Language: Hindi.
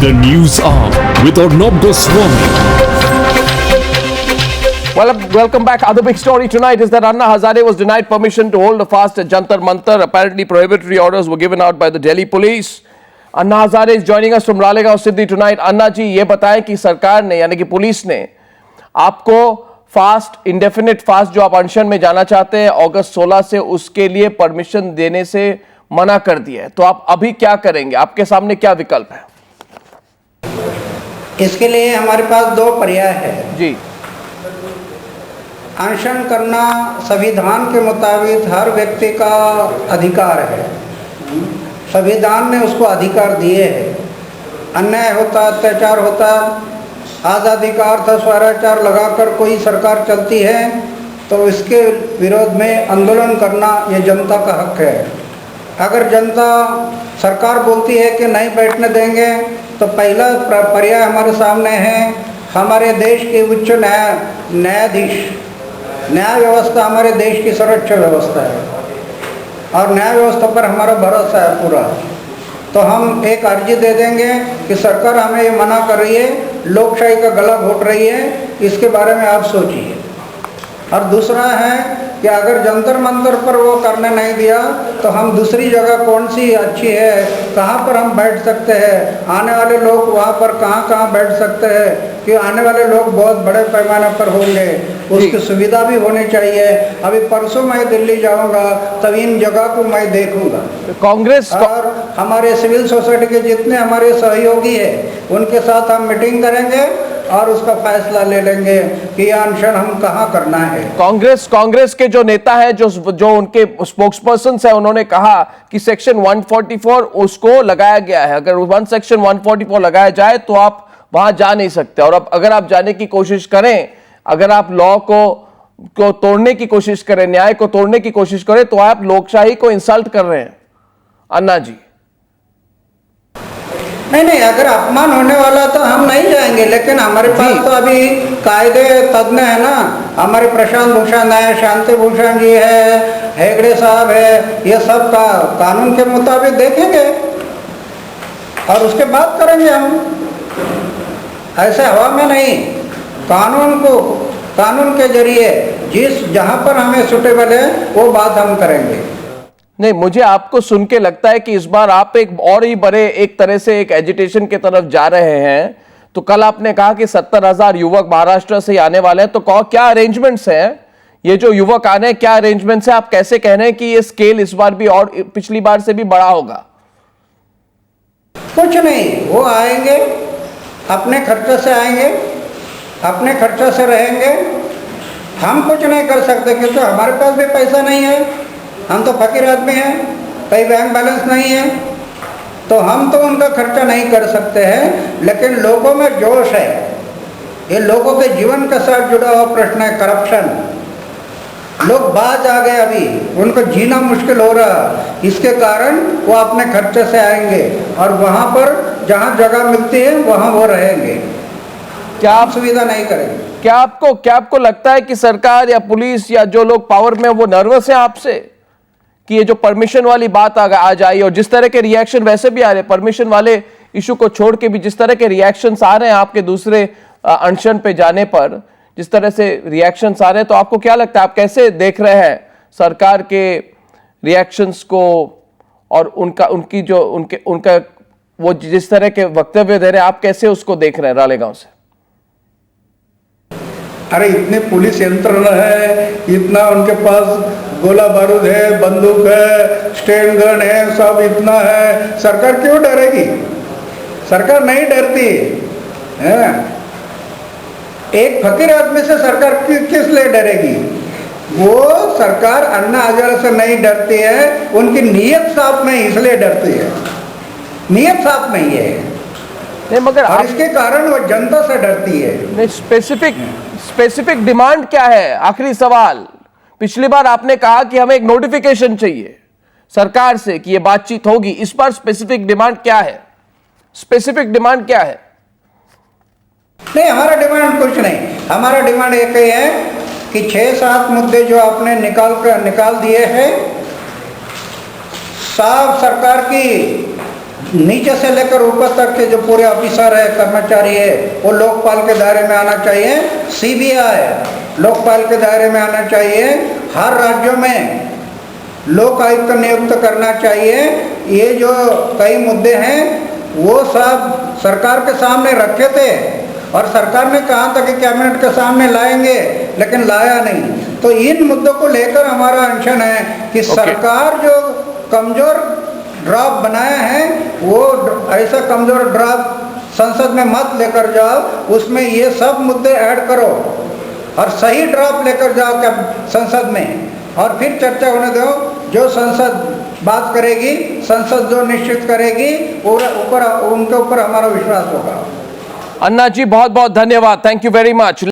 the news hour with Arnab Goswami. Well, welcome back. Other big story tonight is that Anna Hazare was denied permission to hold a fast at Jantar Mantar. Apparently, prohibitory orders were given out by the Delhi police. Anna Hazare is joining us from Ralegaon Siddhi tonight. Anna जी, ये बताएं कि सरकार ने यानी कि पुलिस ने आपको फास्ट इंडेफिनिट फास्ट जो आप अनशन में जाना चाहते हैं अगस्त 16 से, उसके लिए परमिशन देने से मना कर दिया है। तो आप अभी क्या करेंगे? आपके सामने क्या विकल्प है? इसके लिए हमारे पास दो पर्याय है जी। अनशन करना संविधान के मुताबिक हर व्यक्ति का अधिकार है। संविधान ने उसको अधिकार दिए हैं। अन्याय होता, अत्याचार होता, आज़ादी का अर्थ स्वैराचार लगाकर कोई सरकार चलती है तो इसके विरोध में आंदोलन करना ये जनता का हक है। अगर जनता सरकार बोलती है कि नहीं बैठने देंगे तो पहला पर्याय हमारे सामने है, हमारे देश के उच्च न्यायाधीश, न्याय व्यवस्था हमारे देश की सर्वोच्च व्यवस्था है और न्याय व्यवस्था पर हमारा भरोसा है पूरा। तो हम एक अर्जी दे देंगे कि सरकार हमें ये मना कर रही है, लोकशाही का गला घोट रही है, इसके बारे में आप सोचिए। और दूसरा है कि अगर जंतर मंतर पर वो करने नहीं दिया तो हम दूसरी जगह कौन सी अच्छी है, कहाँ पर हम बैठ सकते हैं, आने वाले लोग वहाँ पर कहाँ बैठ सकते हैं कि आने वाले लोग बहुत बड़े पैमाने पर होंगे, उसकी सुविधा भी होनी चाहिए। अभी परसों मैं दिल्ली जाऊँगा तब इन जगह को मैं देखूँगा। कांग्रेस और हमारे सिविल सोसाइटी के जितने हमारे सहयोगी हैं उनके साथ हम मीटिंग करेंगे और उसका फैसला ले लेंगे कि यह अनशन हम कहाँ करना है। कांग्रेस के जो नेता है, जो उनके स्पोक्सपर्सन है, उन्होंने कहा कि सेक्शन 144 उसको लगाया गया है। अगर सेक्शन 144 लगाया जाए तो आप वहां जा नहीं सकते, और अब अगर आप जाने की कोशिश करें, अगर आप लॉ को तोड़ने की कोशिश करें, न्याय को तोड़ने की कोशिश करें, तो आप लोकशाही को इंसल्ट कर रहे हैं। अन्ना जी, नहीं, अगर अपमान होने वाला तो हम नहीं जाएंगे, लेकिन हमारे पास तो अभी कायदे तज्ञ है ना, हमारे प्रशांत भूषण है, शांति भूषण जी है, हेगड़े साहब है, ये सब का कानून के मुताबिक देखेंगे और उसके बाद करेंगे। हम ऐसे हवा में नहीं, कानून के जरिए जहां पर हमें सुटेबल है वो बात हम करेंगे। नहीं, मुझे आपको सुन के लगता है कि इस बार आप एक और ही बड़े एक तरह से एक एजिटेशन की तरफ जा रहे हैं। तो कल आपने कहा कि 70,000 युवक महाराष्ट्र से आने वाले हैं, तो क्या अरेंजमेंट्स हैं? ये जो युवक आने हैं, क्या अरेंजमेंट्स हैं? आप कैसे कह रहे हैं कि ये स्केल इस बार भी और पिछली बार से भी बड़ा होगा? कुछ नहीं, वो आएंगे, अपने खर्चे से आएंगे, अपने खर्चे से रहेंगे। हम कुछ नहीं कर सकते क्योंकि हमारे पास भी पैसा नहीं है, हम तो फकीर आदमी हैं, कहीं बैंक बैलेंस नहीं है, तो हम तो उनका खर्चा नहीं कर सकते हैं। लेकिन लोगों में जोश है, ये लोगों के जीवन के साथ जुड़ा हुआ प्रश्न है करप्शन। लोग बाज आ गए, अभी उनको जीना मुश्किल हो रहा, इसके कारण वो अपने खर्चे से आएंगे और वहाँ पर जहाँ जगह मिलती है वहाँ वो रहेंगे। क्या आप सुविधा नहीं करेंगे? क्या आपको लगता है कि सरकार या पुलिस या जो लोग पावर में वो नर्वस है आपसे कि ये जो परमिशन वाली बात आ जाए, और जिस तरह के रिएक्शन वैसे भी आ रहे हैं परमिशन वाले इशू को छोड़ के भी, जिस तरह के रिएक्शंस आ रहे हैं आपके दूसरे अनशन पे जाने पर, जिस तरह से रिएक्शंस आ रहे हैं, तो आपको क्या लगता है, आप कैसे देख रहे हैं सरकार के रिएक्शंस को और उनका वो जिस तरह के वक्तव्य दे रहे हैं, आप कैसे उसको देख रहे हैं रालेगांव से? अरे इतने पुलिस यंत्रणा है, इतना उनके पास गोला बारूद है, बंदूक है, स्टेन गन है, सब इतना है, सरकार क्यों डरेगी? सरकार नहीं डरती है। एक फकीर आदमी से सरकार किस लिए डरेगी? वो सरकार अन्ना हजारे से नहीं डरती है, उनकी नीयत साफ नहीं इसलिए डरती है, नीयत साफ नहीं है नहीं, मगर और इसके कारण वो जनता से डरती है। नहीं, स्पेसिफिक डिमांड क्या है? आखिरी सवाल, पिछली बार आपने कहा कि हमें एक नोटिफिकेशन चाहिए सरकार से कि ये बातचीत होगी, इस बार स्पेसिफिक डिमांड क्या है? स्पेसिफिक डिमांड क्या है? नहीं, हमारा डिमांड कुछ नहीं, हमारा डिमांड एक ही है कि 6-7 मुद्दे जो आपने निकाल दिए हैं, साफ सरकार की नीचे से लेकर ऊपर तक के जो पूरे ऑफिसर है, कर्मचारी है, वो लोकपाल के दायरे में आना चाहिए। सीबीआई लोकपाल के दायरे में आना चाहिए। हर राज्यों में लोक आयुक्त नियुक्त करना चाहिए। ये जो कई मुद्दे हैं वो सब सरकार के सामने रखे थे और सरकार ने कहा था कि कैबिनेट के सामने लाएंगे, लेकिन लाया नहीं। तो इन मुद्दों को लेकर हमारा अनशन है कि सरकार जो कमजोर ड्राफ्ट बनाया है वो ऐसा कमजोर ड्राफ्ट संसद में मत लेकर जाओ, उसमें ये सब मुद्दे ऐड करो और सही ड्राफ्ट लेकर जाओ क्या संसद में, और फिर चर्चा होने दो। जो संसद बात करेगी, संसद जो निश्चित करेगी, ऊपर उनके ऊपर हमारा विश्वास होगा। अन्ना जी बहुत बहुत धन्यवाद, थैंक यू वेरी मच।